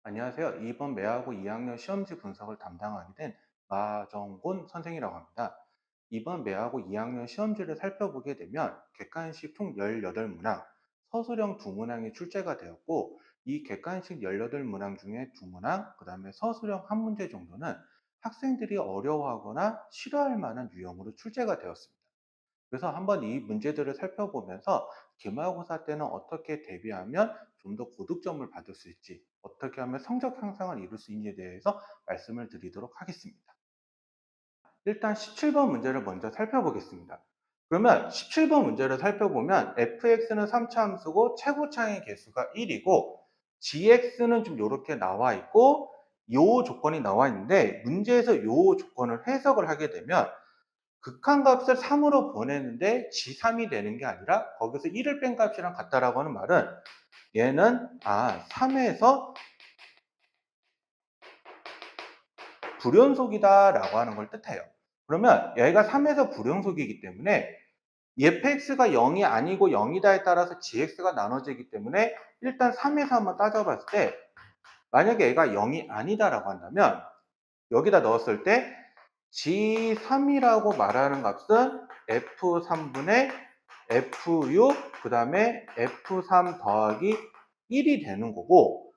안녕하세요. 이번 매하고 2학년 시험지 분석을 담당하게 된 마정곤 선생이라고 합니다. 이번 매하고 2학년 시험지를 살펴보게 되면 객관식 총 18문항, 서술형 2문항이 출제가 되었고, 이 객관식 18문항 중에 2문항, 그 다음에 서술형 한 문제 정도는 학생들이 어려워하거나 싫어할 만한 유형으로 출제가 되었습니다. 그래서 한번 이 문제들을 살펴보면서 기말고사 때는 어떻게 대비하면 좀 더 고득점을 받을 수 있지, 어떻게 하면 성적 향상을 이룰 수 있는지에 대해서 말씀을 드리도록 하겠습니다. 일단 17번 문제를 먼저 살펴보겠습니다. 그러면 17번 문제를 살펴보면 fx는 3차 함수고 최고차의 개수가 1이고 gx는 좀 이렇게 나와 있고 요 조건이 나와 있는데, 문제에서 요 조건을 해석을 하게 되면 극한값을 3으로 보내는데 G3이 되는 게 아니라 거기서 1을 뺀 값이랑 같다라고 하는 말은 얘는 3에서 불연속이다라고 하는 걸 뜻해요. 그러면 얘가 3에서 불연속이기 때문에 fx가 0이 아니고 0이다에 따라서 gx가 나눠지기 때문에 일단 3에서 한번 따져봤을 때 만약에 얘가 0이 아니다라고 한다면 여기다 넣었을 때 G3이라고 말하는 값은 F3분의 F6 그 다음에 F3 더하기 1이 되는 거고,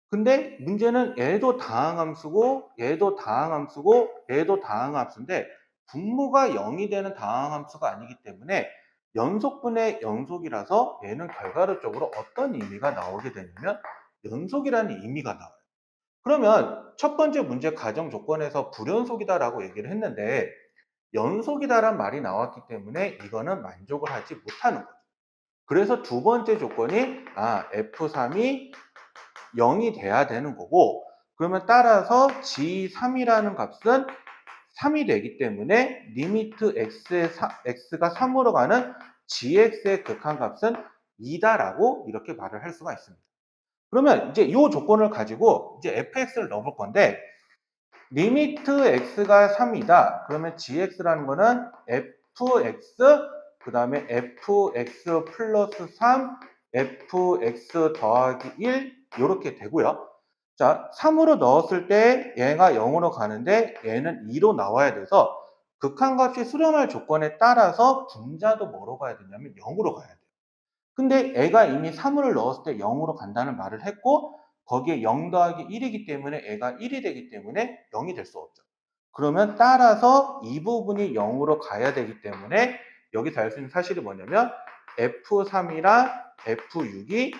근데 문제는 얘도 다항함수고 얘도 다항함수고 얘도 다항함수인데 분모가 0이 되는 다항함수가 아니기 때문에 연속분의 연속이라서 얘는 결과론적으로 어떤 의미가 나오게 되냐면 연속이라는 의미가 나와요. 그러면 첫 번째 문제 가정 조건에서 불연속이다라고 얘기를 했는데 연속이다란 말이 나왔기 때문에 이거는 만족을 하지 못하는 거죠. 그래서 두 번째 조건이 F3이 0이 돼야 되는 거고, 그러면 따라서 G3이라는 값은 3이 되기 때문에 리미트 x가 3으로 가는 gx의 극한값은 2다라고 이렇게 말을 할 수가 있습니다. 그러면 이제 이 조건을 가지고 이제 fx를 넣어볼 건데, 리미트 x가 3이다. 그러면 gx라는 거는 fx 그 다음에 fx 플러스 3 fx 더하기 1 이렇게 되고요. 자, 3으로 넣었을 때 얘가 0으로 가는데 얘는 2로 나와야 돼서 극한값이 수렴할 조건에 따라서 분자도 뭐로 가야 되냐면 0으로 가야 돼요. 근데 애가 이미 3을 넣었을 때 0으로 간다는 말을 했고 거기에 0 더하기 1이기 때문에 애가 1이 되기 때문에 0이 될 수 없죠. 그러면 따라서 이 부분이 0으로 가야 되기 때문에 여기서 알 수 있는 사실이 뭐냐면 F3이랑 F6이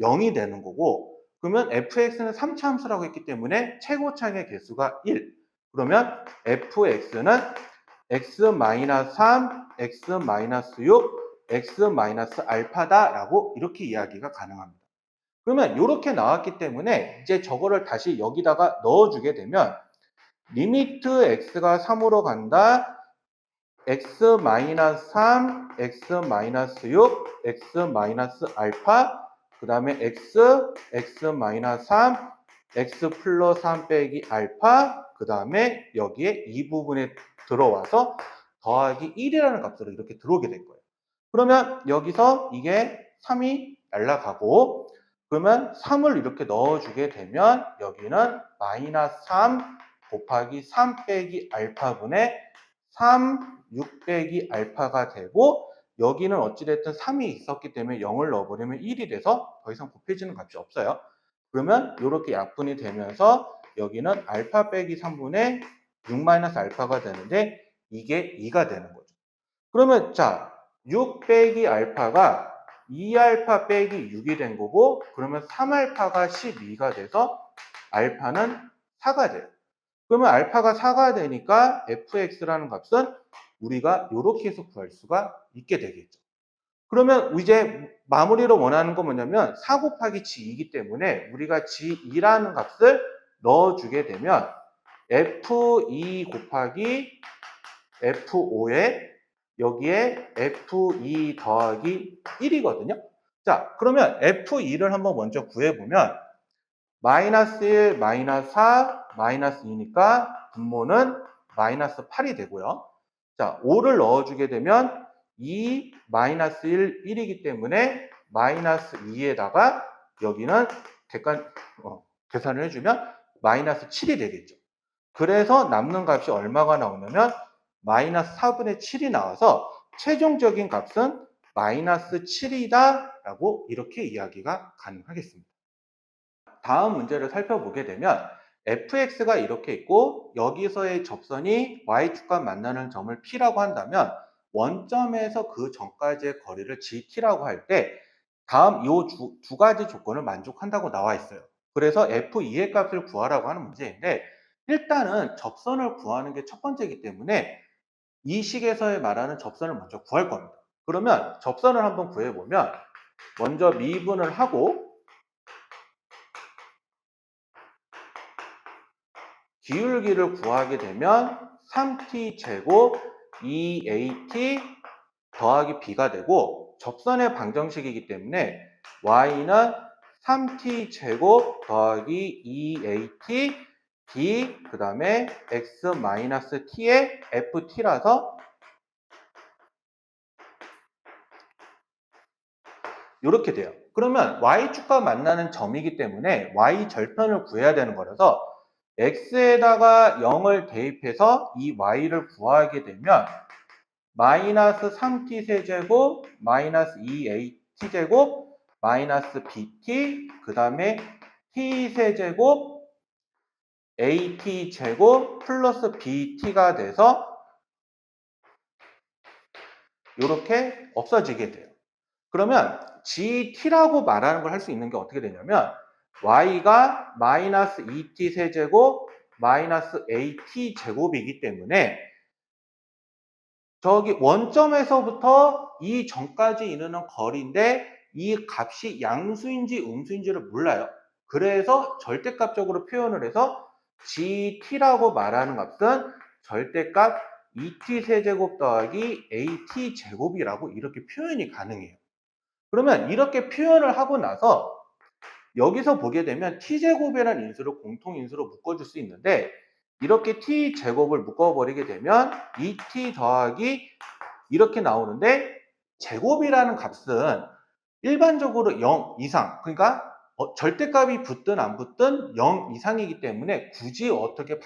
0이 되는 거고, 그러면 fx는 3차 함수라고 했기 때문에 최고차의 개수가 1. 그러면 fx는 x-3, x-6, x-알파다라고 이렇게 이야기가 가능합니다. 그러면 이렇게 나왔기 때문에 이제 저거를 다시 여기다가 넣어주게 되면 리미트 x가 3으로 간다. x-3, x-6, x-알파 그 다음에 x-3, x 플러스 3 빼기 알파 그 다음에 여기에 이 부분에 들어와서 더하기 1이라는 값으로 이렇게 들어오게 될 거예요. 그러면 여기서 이게 3이 날라가고, 그러면 3을 이렇게 넣어주게 되면 여기는 마이너스 3 곱하기 3 빼기 알파분의 3, 6 빼기 알파가 되고, 여기는 어찌됐든 3이 있었기 때문에 0을 넣어버리면 1이 돼서 더 이상 곱해지는 값이 없어요. 그러면 이렇게 약분이 되면서 여기는 알파 빼기 3분의 6 마이너스 알파가 되는데 이게 2가 되는 거죠. 그러면 자, 6 빼기 알파가 2알파 빼기 6이 된 거고, 그러면 3알파가 12가 돼서 알파는 4가 돼요. 그러면 알파가 4가 되니까 fx라는 값은 우리가 이렇게 해서 구할 수가 있게 되겠죠. 그러면 이제 마무리로 원하는 건 뭐냐면 4 곱하기 g2이기 때문에 우리가 g2라는 값을 넣어주게 되면 f2 곱하기 f5에 여기에 f2 더하기 1이거든요. 자, 그러면 f2를 한번 먼저 구해보면 마이너스 1, 마이너스 4, 마이너스 2니까 분모는 마이너스 8이 되고요. 자, 5를 넣어주게 되면 2, 마이너스 1, 1이기 때문에 마이너스 2에다가 여기는 계산을 해주면 마이너스 7이 되겠죠. 그래서 남는 값이 얼마가 나오냐면 마이너스 4분의 7이 나와서 최종적인 값은 마이너스 7이다 라고 이렇게 이야기가 가능하겠습니다. 다음 문제를 살펴보게 되면 fx가 이렇게 있고 여기서의 접선이 y축과 만나는 점을 P라고 한다면 원점에서 그 점까지의 거리를 gt라고 할 때 다음 이 두 가지 조건을 만족한다고 나와 있어요. 그래서 f2의 값을 구하라고 하는 문제인데 일단은 접선을 구하는 게 첫 번째이기 때문에 이 식에서의 말하는 접선을 먼저 구할 겁니다. 그러면 접선을 한번 구해보면 먼저 미분을 하고 기울기를 구하게 되면 3t 제곱 2at 더하기 b가 되고 접선의 방정식이기 때문에 y는 3t 제곱 더하기 2at b 그 다음에 x 마이너스 t의 ft라서 이렇게 돼요. 그러면 y축과 만나는 점이기 때문에 y 절편을 구해야 되는 거라서 x에다가 0을 대입해서 이 y를 구하게 되면 마이너스 3t 세제곱 마이너스 2at 제곱 마이너스 bt 그 다음에 t 세제곱 at 제곱 플러스 bt가 돼서 이렇게 없어지게 돼요. 그러면 gt라고 말하는 걸 할 수 있는 게 어떻게 되냐면 y가 마이너스 2t 세제곱 마이너스 at 제곱이기 때문에 저기 원점에서부터 이 점까지 이르는 거리인데 이 값이 양수인지 음수인지를 몰라요. 그래서 절대값적으로 표현을 해서 gt라고 말하는 값은 절대값 2t 세제곱 더하기 at 제곱이라고 이렇게 표현이 가능해요. 그러면 이렇게 표현을 하고 나서 여기서 보게 되면 t제곱이라는 인수를 공통인수로 묶어줄 수 있는데 이렇게 t제곱을 묶어버리게 되면 2t 더하기 이렇게 나오는데 제곱이라는 값은 일반적으로 0 이상 그러니까 절대값이 붙든 안 붙든 0 이상이기 때문에 굳이 어떻게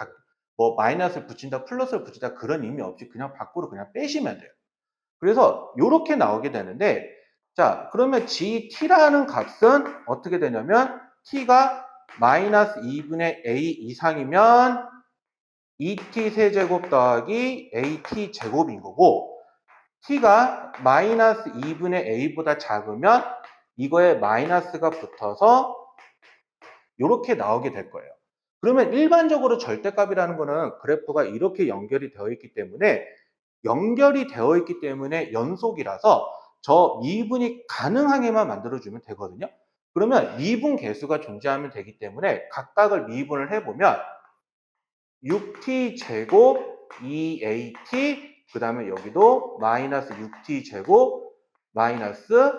뭐 마이너스를 붙인다 플러스를 붙인다 그런 의미 없이 그냥 밖으로 그냥 빼시면 돼요. 그래서 이렇게 나오게 되는데 자 그러면 gt라는 값은 어떻게 되냐면 t가 마이너스 2분의 a 이상이면 2t 세제곱 더하기 at 제곱인 거고 t가 마이너스 2분의 a보다 작으면 이거에 마이너스가 붙어서 이렇게 나오게 될 거예요. 그러면 일반적으로 절대값이라는 거는 그래프가 이렇게 연결이 되어 있기 때문에 연속이라서 저 미분이 가능하게만 만들어주면 되거든요. 그러면 미분 계수가 존재하면 되기 때문에 각각을 미분을 해보면 6t 제곱 2at 그 다음에 여기도 마이너스 6t 제곱 마이너스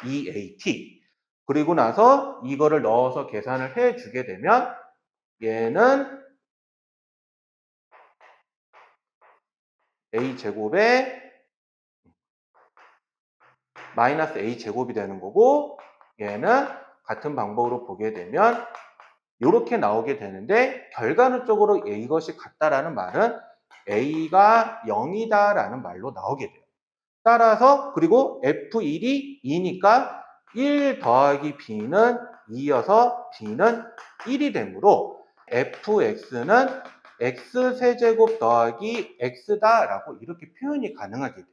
2at 그리고 나서 이거를 넣어서 계산을 해주게 되면 얘는 a 제곱에 마이너스 a 제곱이 되는 거고 얘는 같은 방법으로 보게 되면 이렇게 나오게 되는데 결과론적으로 이것이 같다라는 말은 a가 0이다 라는 말로 나오게 돼요. 따라서 그리고 F1이 2니까 1 더하기 B는 2여서 B는 1이 되므로 fx는 x세제곱 더하기 x다 라고 이렇게 표현이 가능하게 돼요.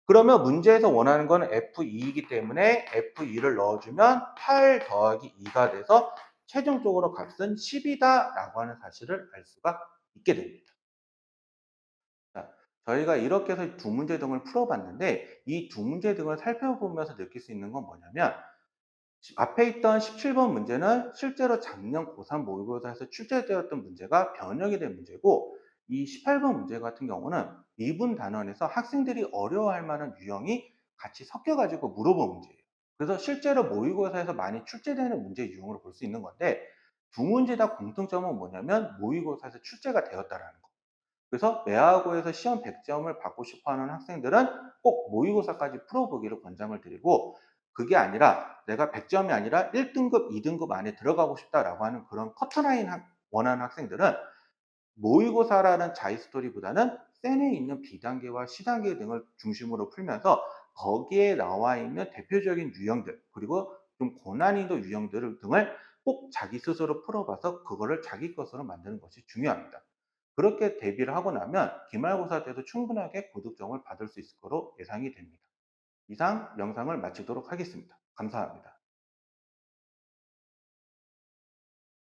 그러면 문제에서 원하는 건 F2이기 때문에 F2를 넣어주면 8 더하기 2가 돼서 최종적으로 값은 10이다 라고 하는 사실을 알 수가 있게 됩니다. 자, 저희가 이렇게 해서 두 문제 등을 풀어봤는데 이 두 문제 등을 살펴보면서 느낄 수 있는 건 뭐냐면 앞에 있던 17번 문제는 실제로 작년 고3 모의고사에서 출제되었던 문제가 변형이 된 문제고 이 18번 문제 같은 경우는 미분 단원에서 학생들이 어려워할 만한 유형이 같이 섞여가지고 물어본 문제예요. 그래서 실제로 모의고사에서 많이 출제되는 문제 유형으로 볼 수 있는 건데 두 문제 다 공통점은 뭐냐면 모의고사에서 출제가 되었다라는 거. 그래서 매화고에서 시험 100점을 받고 싶어하는 학생들은 꼭 모의고사까지 풀어보기를 권장을 드리고 그게 아니라 내가 100점이 아니라 1등급, 2등급 안에 들어가고 싶다라고 하는 그런 커트라인 원하는 학생들은 모의고사라는 자기스토리보다는 센에 있는 B단계와 C단계 등을 중심으로 풀면서 거기에 나와 있는 대표적인 유형들, 그리고 좀 고난이도 유형들 등을 꼭 자기 스스로 풀어봐서 그거를 자기 것으로 만드는 것이 중요합니다. 그렇게 대비를 하고 나면 기말고사 때도 충분하게 고득점을 받을 수 있을 거로 예상이 됩니다. 이상 영상을 마치도록 하겠습니다. 감사합니다.